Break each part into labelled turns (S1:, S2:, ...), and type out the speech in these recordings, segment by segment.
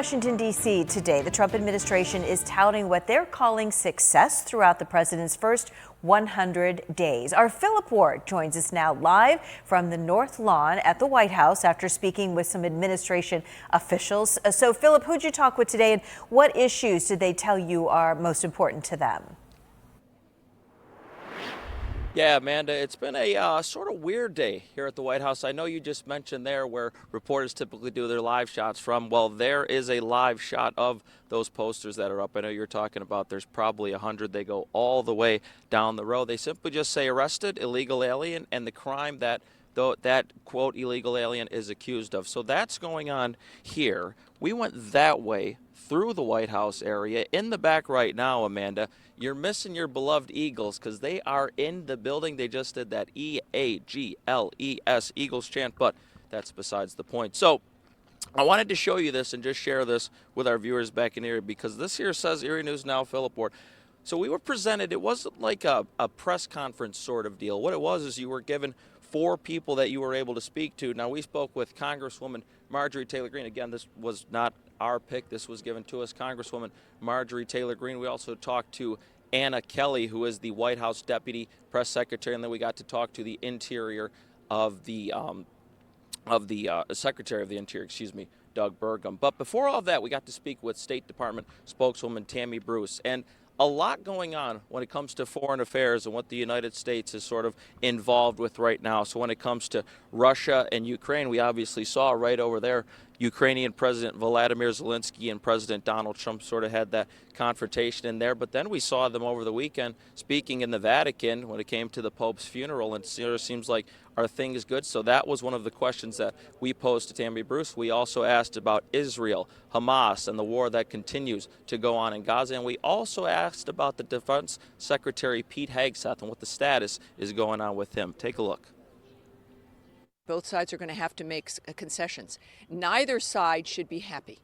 S1: Washington, D.C. today, the Trump administration is touting what they're calling success throughout the president's first 100 days. Our Philip Ward joins us now live from the North Lawn at the White House after speaking with some administration officials. So, Philip, who'd you talk with today, and what issues did they tell you are most important to them?
S2: Yeah, Amanda, it's been a sort of weird day here at the White House. I know you just mentioned there where reporters typically do their live shots from. Well, there is a live shot of those posters that are up. I know you're talking about there's probably 100. They go all the way down the row. They simply just say arrested, illegal alien, and the crime that that quote illegal alien is accused of. So that's going on here. We went that way through the White House area. In the back right now, Amanda, you're missing your beloved Eagles because they are in the building. They just did that EAGLES Eagles chant, but that's besides the point. So I wanted to show you this and just share this with our viewers back in Erie, because this here says Erie News Now, Philip Ward. So we were presented, it wasn't like a press conference sort of deal. What it was is you were given 4 people that you were able to speak to. Now, we spoke with Congresswoman Marjorie Taylor Greene. Again, this was not our pick. This was given to us, Congresswoman Marjorie Taylor Greene. We also talked to Anna Kelly, who is the White House Deputy Press Secretary, and then we got to talk to the Interior of the Secretary of the Interior, Doug Burgum. But before all of that, we got to speak with State Department spokeswoman Tammy Bruce. And a lot going on when it comes to foreign affairs and what the United States is sort of involved with right now. So when it comes to Russia and Ukraine, we obviously saw right over there Ukrainian President Vladimir Zelensky and President Donald Trump sort of had that confrontation in there. But then we saw them over the weekend speaking in the Vatican when it came to the Pope's funeral, and it sort of seems like, are things good? So that was one of the questions that we posed to Tammy Bruce. We also asked about Israel, Hamas, and the war that continues to go on in Gaza. And we also asked about the Defense Secretary Pete Hegseth and what the status is going on with him. Take a look.
S3: Both sides are going to have to make concessions. Neither side should be happy.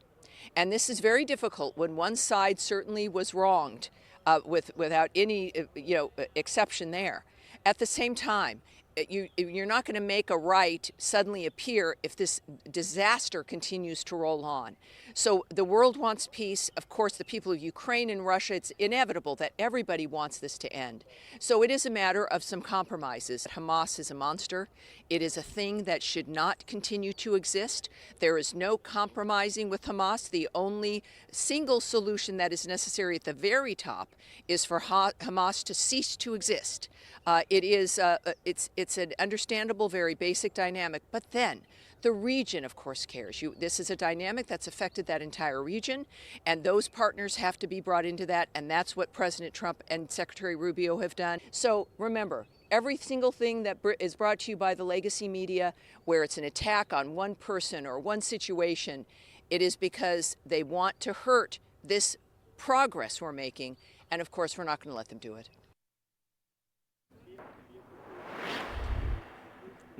S3: And this is very difficult when one side certainly was wronged without any exception there. At the same time, you're not going to make a right suddenly appear if this disaster continues to roll on. So the world wants peace. Of course, the people of Ukraine and Russia, it's inevitable that everybody wants this to end. So it is a matter of some compromises. Hamas is a monster. It is a thing that should not continue to exist. There is no compromising with Hamas. The only single solution that is necessary at the very top is for Hamas to cease to exist. It's an understandable, very basic dynamic. But then the region, of course, cares. This is a dynamic that's affected that entire region, and those partners have to be brought into that, and that's what President Trump and Secretary Rubio have done. So remember, every single thing that is brought to you by the legacy media, where it's an attack on one person or one situation, it is because they want to hurt this progress we're making, and of course, we're not going to let them do it.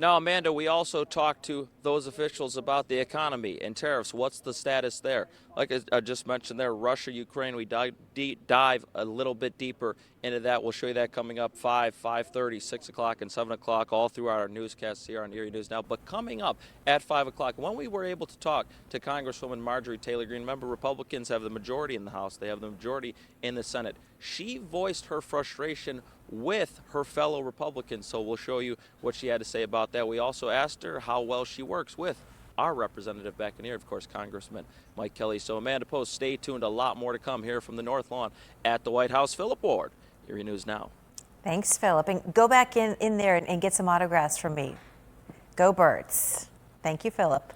S2: Now, Amanda, we also talked to those officials about the economy and tariffs. What's the status there? Like I just mentioned there, Russia, Ukraine, we dive a little bit deeper into that. We'll show you that coming up 5:30, 6 o'clock, and 7 o'clock, all through our newscasts here on Erie News Now. But coming up at 5 o'clock, when we were able to talk to Congresswoman Marjorie Taylor Greene, remember, Republicans have the majority in the House. They have the majority in the Senate. She voiced her frustration with her fellow Republicans, so we'll show you what she had to say about that. We also asked her how well she works with our representative back in here, of course, Congressman Mike Kelly. So Amanda Post, stay tuned. A lot more to come here from the North Lawn at the White House. Philip Ward, Erie News Now.
S1: Thanks, Philip. And go back in there and get some autographs from me. Go Birds. Thank you, Philip.